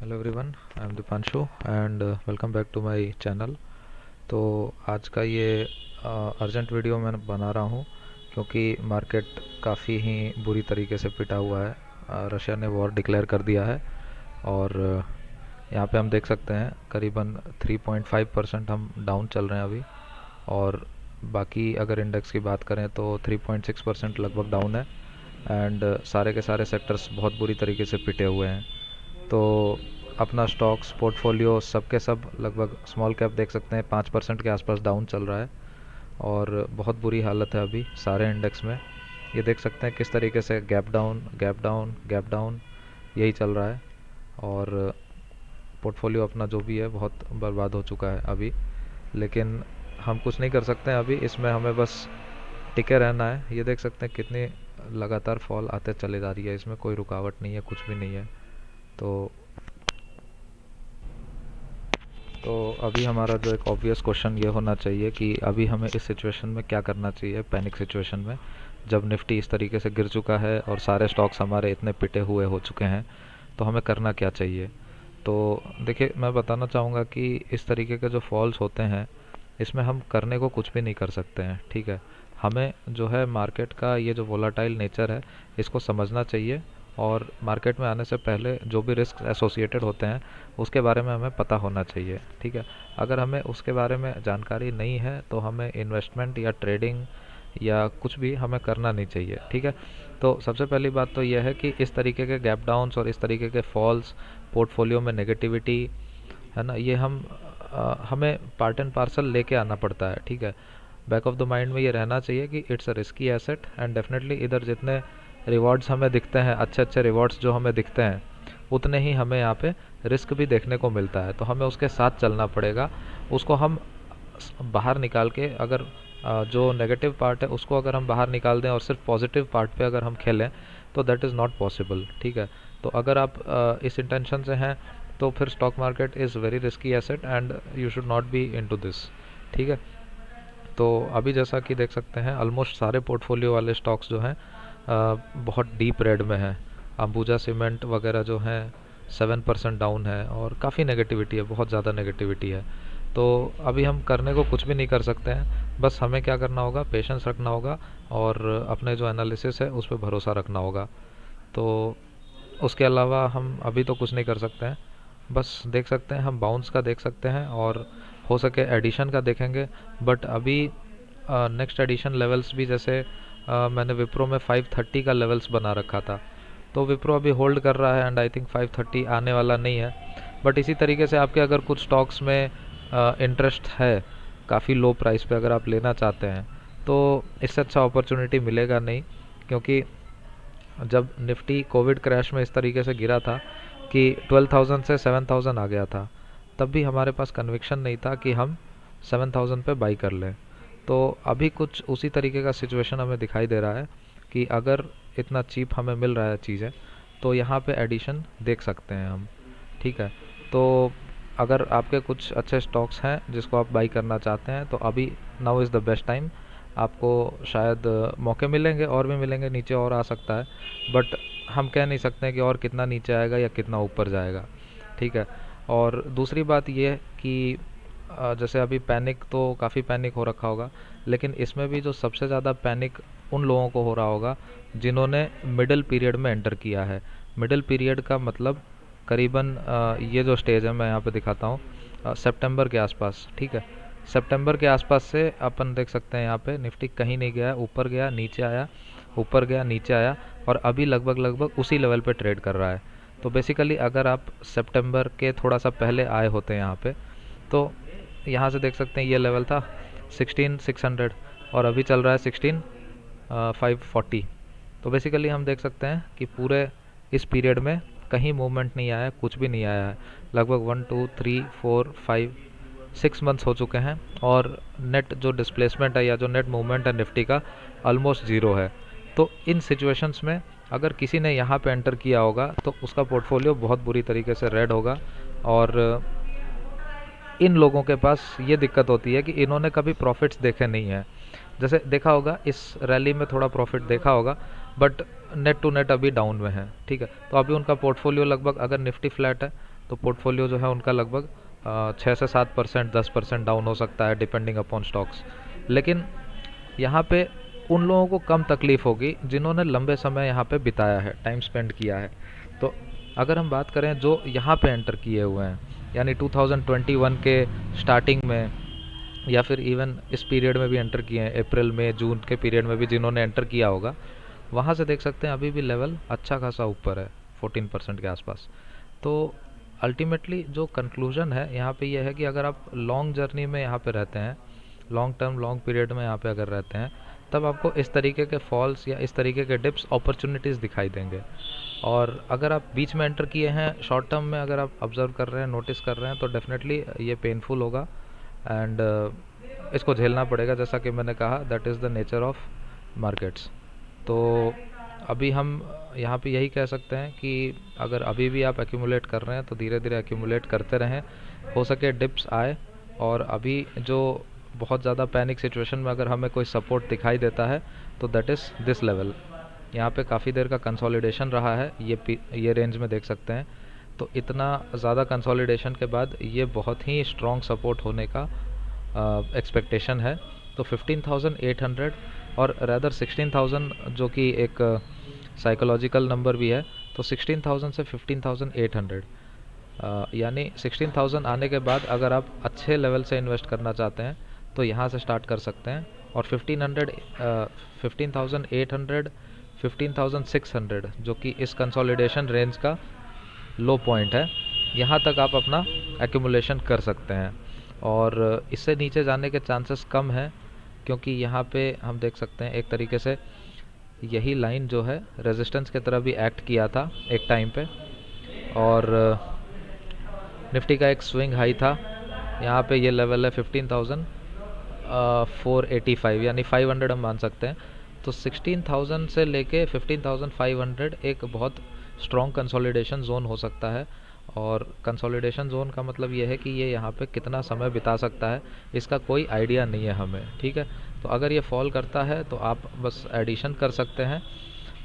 Hello everyone, I am Deepanshu and welcome back to my channel. तो आज का ये अर्जेंट वीडियो मैं बना रहा हूँ क्योंकि मार्केट काफ़ी ही बुरी तरीके से पिटा हुआ है। रशिया ने वॉर डिक्लेयर कर दिया है और यहाँ पे हम देख सकते हैं करीबन 3.5% हम डाउन चल रहे हैं अभी। और बाकी अगर इंडेक्स की बात करें तो 3.6% लगभग डाउन है। एंड सारे के सारे सेक्टर्स बहुत बुरी तरीके से पिटे हुए हैं। तो अपना स्टॉक्स पोर्टफोलियो सब के सब लगभग स्मॉल कैप देख सकते हैं 5% के आसपास डाउन चल रहा है। और बहुत बुरी हालत है अभी सारे इंडेक्स में। ये देख सकते हैं किस तरीके से gap down gap down gap down यही चल रहा है। और पोर्टफोलियो अपना जो भी है बहुत बर्बाद हो चुका है अभी। लेकिन हम कुछ नहीं कर सकते हैं अभी इसमें, हमें बस टिके रहना है। ये देख सकते हैं कितनी लगातार फॉल आते चले जा रही है, इसमें कोई रुकावट नहीं है, कुछ भी नहीं है। तो तो अभी हमारा जो एक ऑब्वियस क्वेश्चन ये होना चाहिए कि अभी हमें इस सिचुएशन में क्या करना चाहिए, पैनिक सिचुएशन में जब निफ्टी इस तरीके से गिर चुका है और सारे स्टॉक्स हमारे इतने पिटे हुए हो चुके हैं, तो हमें करना क्या चाहिए। तो देखिए, मैं बताना चाहूँगा कि इस तरीके के जो फॉल्स होते हैं इसमें हम करने को कुछ भी नहीं कर सकते हैं, ठीक है। हमें जो है मार्केट का ये जो वोलाटाइल नेचर है इसको समझना चाहिए। और मार्केट में आने से पहले जो भी रिस्क एसोसिएटेड होते हैं उसके बारे में हमें पता होना चाहिए, ठीक है। अगर हमें उसके बारे में जानकारी नहीं है तो हमें इन्वेस्टमेंट या ट्रेडिंग या कुछ भी हमें करना नहीं चाहिए, ठीक है। तो सबसे पहली बात तो यह है कि इस तरीके के गैप डाउन्स और इस तरीके के फॉल्स, पोर्टफोलियो में नेगेटिविटी, है ना, ये हमें पार्ट एंड पार्सल लेके आना पड़ता है, ठीक है। बैक ऑफ द माइंड में ये रहना चाहिए कि it's a risky asset and definitely इधर जितने रिवॉर्ड्स हमें दिखते हैं, अच्छे अच्छे रिवॉर्ड्स जो हमें दिखते हैं, उतने ही हमें यहाँ पे रिस्क भी देखने को मिलता है। तो हमें उसके साथ चलना पड़ेगा। उसको हम बाहर निकाल के अगर जो नेगेटिव पार्ट है उसको अगर हम बाहर निकाल दें और सिर्फ पॉजिटिव पार्ट पे अगर हम खेलें तो दैट इज़ नॉट पॉसिबल, ठीक है। तो अगर आप इस इंटेंशन से हैं तो फिर stock market is very risky asset and you should not be into this, ठीक है। तो अभी जैसा कि देख सकते हैं ऑलमोस्ट सारे पोर्टफोलियो वाले स्टॉक्स जो हैं बहुत डीप रेड में है। अंबुजा सीमेंट वगैरह जो हैं 7% डाउन है और काफ़ी नेगेटिविटी है, बहुत ज़्यादा नेगेटिविटी है। तो अभी हम करने को कुछ भी नहीं कर सकते हैं, बस हमें क्या करना होगा, पेशेंस रखना होगा और अपने जो एनालिसिस है उस पर भरोसा रखना होगा। तो उसके अलावा हम अभी तो कुछ नहीं कर सकते हैं। बस देख सकते हैं, हम बाउंस का देख सकते हैं और हो सके एडिशन का देखेंगे। बट अभी नेक्स्ट एडिशन लेवल्स भी जैसे मैंने विप्रो में 530 का लेवल्स बना रखा था, तो विप्रो अभी होल्ड कर रहा है एंड आई थिंक 530 आने वाला नहीं है। बट इसी तरीके से आपके अगर कुछ स्टॉक्स में इंटरेस्ट है काफ़ी लो प्राइस पे, अगर आप लेना चाहते हैं तो इससे अच्छा अपॉर्चुनिटी मिलेगा नहीं। क्योंकि जब निफ्टी कोविड क्रैश में इस तरीके से गिरा था कि 12,000 से 7,000 आ गया था, तब भी हमारे पास कन्विक्शन नहीं था कि हम 7,000 पे बाई कर लें। तो अभी कुछ उसी तरीके का सिचुएशन हमें दिखाई दे रहा है कि अगर इतना चीप हमें मिल रहा है चीज़ें तो यहाँ पे एडिशन देख सकते हैं हम, ठीक है। तो अगर आपके कुछ अच्छे स्टॉक्स हैं जिसको आप बाई करना चाहते हैं तो अभी now is the best time. आपको शायद मौके मिलेंगे और भी मिलेंगे, नीचे और आ सकता है, बट हम कह नहीं सकते हैं कि और कितना नीचे आएगा या कितना ऊपर जाएगा, ठीक है। और दूसरी बात ये कि जैसे अभी पैनिक तो काफ़ी पैनिक हो रखा होगा, लेकिन इसमें भी जो सबसे ज़्यादा पैनिक उन लोगों को हो रहा होगा जिन्होंने मिडिल पीरियड में एंटर किया है। मिडिल पीरियड का मतलब करीबन ये जो स्टेज है मैं यहाँ पे दिखाता हूँ, सितंबर के आसपास, ठीक है। सितंबर के आसपास से अपन देख सकते हैं यहाँ पे निफ्टी कहीं नहीं गया, ऊपर गया नीचे आया, ऊपर गया नीचे आया और अभी लगभग लगभग उसी लेवल पे ट्रेड कर रहा है। तो बेसिकली अगर आप सितंबर के थोड़ा सा पहले आए होते हैं यहाँ पे, तो यहाँ से देख सकते हैं ये लेवल था 16,600 और अभी चल रहा है 16,540। तो बेसिकली हम देख सकते हैं कि पूरे इस पीरियड में कहीं मूवमेंट नहीं आया है, कुछ भी नहीं आया है। लगभग 1 2 3 4 5 6 मंथ्स हो चुके हैं और नेट जो डिस्प्लेसमेंट है या जो नेट मूवमेंट है निफ्टी का ऑलमोस्ट ज़ीरो है। तो इन सिचुएशंस में अगर किसी ने यहाँ पे एंटर किया होगा तो उसका पोर्टफोलियो बहुत बुरी तरीके से रेड होगा। और इन लोगों के पास ये दिक्कत होती है कि इन्होंने कभी प्रॉफिट्स देखे नहीं हैं। जैसे देखा होगा इस रैली में थोड़ा प्रॉफिट देखा होगा, बट नेट टू नेट अभी डाउन में है, ठीक है। तो अभी उनका पोर्टफोलियो लगभग, अगर निफ्टी फ्लैट है तो पोर्टफोलियो जो है उनका लगभग 6 से 7%, 10% डाउन हो सकता है डिपेंडिंग अपॉन स्टॉक्स। लेकिन यहाँ पे उन लोगों को कम तकलीफ होगी जिन्होंने लंबे समय यहाँ पे बिताया है, टाइम स्पेंड किया है। तो अगर हम बात करें जो यहाँ पे एंटर किए हुए हैं, यानी 2021 के स्टार्टिंग में या फिर इवन इस पीरियड में भी एंटर किए हैं, अप्रैल में जून के पीरियड में भी जिन्होंने एंटर किया होगा, वहाँ से देख सकते हैं अभी भी लेवल अच्छा खासा ऊपर है, 14% के आसपास। तो अल्टीमेटली जो कंक्लूजन है यहाँ पे ये है कि अगर आप लॉन्ग जर्नी में यहाँ पे रहते हैं, लॉन्ग टर्म लॉन्ग पीरियड में यहाँ पे अगर रहते हैं, तब आपको इस तरीके के फॉल्स या इस तरीके के डिप्स अपॉर्चुनिटीज़ दिखाई देंगे। और अगर आप बीच में एंटर किए हैं, शॉर्ट टर्म में अगर आप ऑब्जर्व कर रहे हैं, नोटिस कर रहे हैं, तो डेफिनेटली ये पेनफुल होगा एंड इसको झेलना पड़ेगा। जैसा कि मैंने कहा, that is the nature of markets. तो अभी हम यहाँ पे यही कह सकते हैं कि अगर अभी भी आप एक्यूमुलेट कर रहे हैं तो धीरे धीरे एक्यूमुलेट करते रहें, हो सके डिप्स आए। और अभी जो बहुत ज़्यादा पैनिक सिचुएशन में अगर हमें कोई सपोर्ट दिखाई देता है तो दैट इज़ दिस लेवल। यहाँ पे काफ़ी देर का कंसोलिडेशन रहा है, ये रेंज में देख सकते हैं। तो इतना ज़्यादा कंसोलिडेशन के बाद ये बहुत ही स्ट्रॉन्ग सपोर्ट होने का एक्सपेक्टेशन है। तो 15,800 और रैदर 16,000 जो कि एक साइकोलॉजिकल नंबर भी है, तो 16,000 से 15,800 यानी 16,000 आने के बाद अगर आप अच्छे लेवल से इन्वेस्ट करना चाहते हैं तो यहाँ से स्टार्ट कर सकते हैं। और 15,800 15,600 जो कि इस कंसोलिडेशन रेंज का लो पॉइंट है, यहाँ तक आप अपना एक्यूमुलेशन कर सकते हैं। और इससे नीचे जाने के चांसेस कम हैं, क्योंकि यहाँ पे हम देख सकते हैं एक तरीके से यही लाइन जो है रेजिस्टेंस की तरह भी एक्ट किया था एक टाइम पे। और निफ्टी का एक स्विंग हाई था, यहाँ पे ये लेवल है 15,485 यानी 500 हम मान सकते हैं। तो 16,000 से लेके 15,500 एक बहुत स्ट्रॉन्ग कंसोलिडेशन जोन हो सकता है। और कंसोलिडेशन जोन का मतलब ये है कि ये यहाँ पे कितना समय बिता सकता है, इसका कोई आइडिया नहीं है हमें, ठीक है। तो अगर ये फॉल करता है तो आप बस एडिशन कर सकते हैं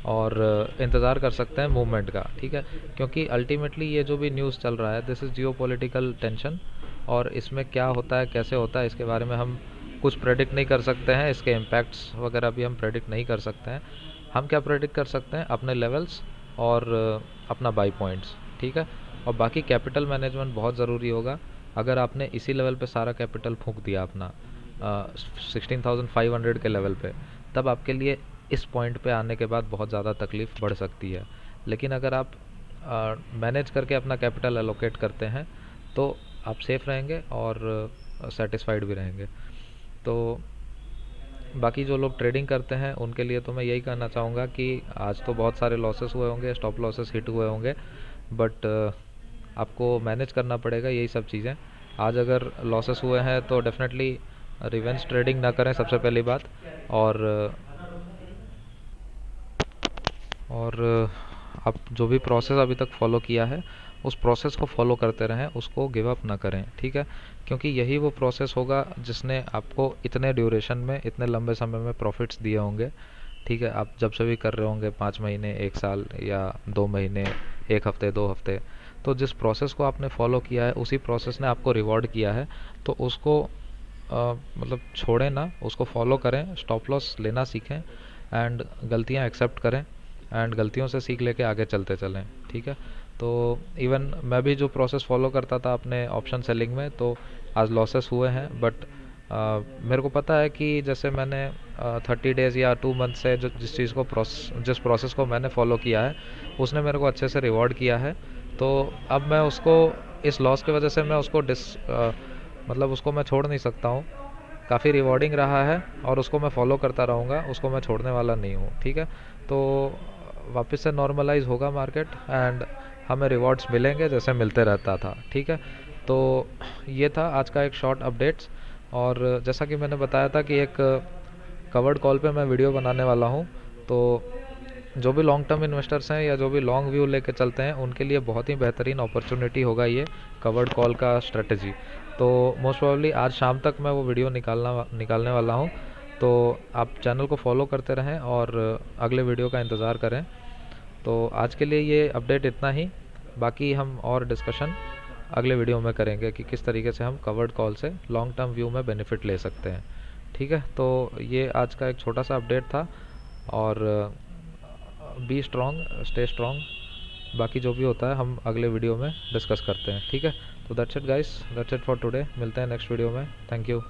और इंतज़ार कर सकते हैं मूवमेंट का, ठीक है। क्योंकि अल्टीमेटली ये जो भी न्यूज़ चल रहा है, दिस इज़ जियोपॉलिटिकल टेंशन, और इसमें क्या होता है कैसे होता है इसके बारे में हम कुछ प्रेडिक्ट नहीं कर सकते हैं। इसके इम्पैक्ट्स वगैरह भी हम प्रेडिक्ट नहीं कर सकते हैं। हम क्या प्रेडिक्ट कर सकते हैं, अपने लेवल्स और अपना बाई पॉइंट्स, ठीक है। और बाकी कैपिटल मैनेजमेंट बहुत ज़रूरी होगा। अगर आपने इसी लेवल पे सारा कैपिटल फूंक दिया अपना 16,500 के लेवल पे, तब आपके लिए इस पॉइंट पे आने के बाद बहुत ज़्यादा तकलीफ़ बढ़ सकती है। लेकिन अगर आप मैनेज करके अपना कैपिटल एलोकेट करते हैं तो आप सेफ़ रहेंगे और सेटिस्फाइड भी रहेंगे। तो बाकी जो लोग ट्रेडिंग करते हैं उनके लिए तो मैं यही कहना चाहूँगा कि आज तो बहुत सारे लॉसेस हुए होंगे, स्टॉप लॉसेस हिट हुए होंगे, बट आपको मैनेज करना पड़ेगा यही सब चीज़ें। आज अगर लॉसेस हुए हैं तो डेफिनेटली रिवेंज ट्रेडिंग ना करें सबसे पहली बात। और आप जो भी प्रोसेस अभी तक फॉलो किया है उस प्रोसेस को फॉलो करते रहें, उसको गिव अप ना करें, ठीक है। क्योंकि यही वो प्रोसेस होगा जिसने आपको इतने ड्यूरेशन में, इतने लंबे समय में प्रॉफिट्स दिए होंगे, ठीक है। आप जब से भी कर रहे होंगे, 5 महीने, 1 साल या 2 महीने, 1 हफ्ते, 2 हफ्ते, तो जिस प्रोसेस को आपने फॉलो किया है उसी प्रोसेस ने आपको रिवॉर्ड किया है। तो उसको मतलब छोड़ें ना, उसको फॉलो करें, स्टॉप लॉस लेना सीखें एंड गलतियाँ एक्सेप्ट करें एंड गलतियों से सीख लेके आगे चलते चलें, ठीक है। तो इवन मैं भी जो प्रोसेस फॉलो करता था अपने ऑप्शन सेलिंग में, तो आज लॉसेस हुए हैं, बट मेरे को पता है कि जैसे मैंने 30 डेज़ या 2 मंथ से जिस प्रोसेस को मैंने फॉलो किया है उसने मेरे को अच्छे से रिवॉर्ड किया है। तो अब मैं उसको, इस लॉस की वजह से मैं उसको मतलब उसको मैं छोड़ नहीं सकता हूँ। काफ़ी रिवॉर्डिंग रहा है और उसको मैं फॉलो करता रहूँगा, उसको मैं छोड़ने वाला नहीं हूँ, ठीक है। तो वापस से नॉर्मलाइज होगा मार्केट एंड हमें रिवॉर्ड्स मिलेंगे जैसे मिलते रहता था, ठीक है। तो ये था आज का एक शॉर्ट अपडेट्स। और जैसा कि मैंने बताया था कि एक कवर्ड कॉल पे मैं वीडियो बनाने वाला हूँ, तो जो भी लॉन्ग टर्म इन्वेस्टर्स हैं या जो भी लॉन्ग व्यू लेके चलते हैं उनके लिए बहुत ही बेहतरीन अपॉर्चुनिटी होगा ये कवर्ड कॉल का स्ट्रेटजी। तो मोस्ट प्रोबेबली आज शाम तक मैं वो वीडियो निकालने वाला हूँ। तो आप चैनल को फॉलो करते रहें और अगले वीडियो का इंतज़ार करें। तो आज के लिए ये अपडेट इतना ही, बाकी हम और डिस्कशन अगले वीडियो में करेंगे कि किस तरीके से हम कवर्ड कॉल से लॉन्ग टर्म व्यू में बेनिफिट ले सकते हैं। ठीक है, तो ये आज का एक छोटा सा अपडेट था। और बी स्ट्रॉन्ग, स्टे स्ट्रॉन्ग। बाकी जो भी होता है हम अगले वीडियो में डिस्कस करते हैं। ठीक है, तो that's it guys, that's it for today. मिलते हैं नेक्स्ट वीडियो में। Thank you.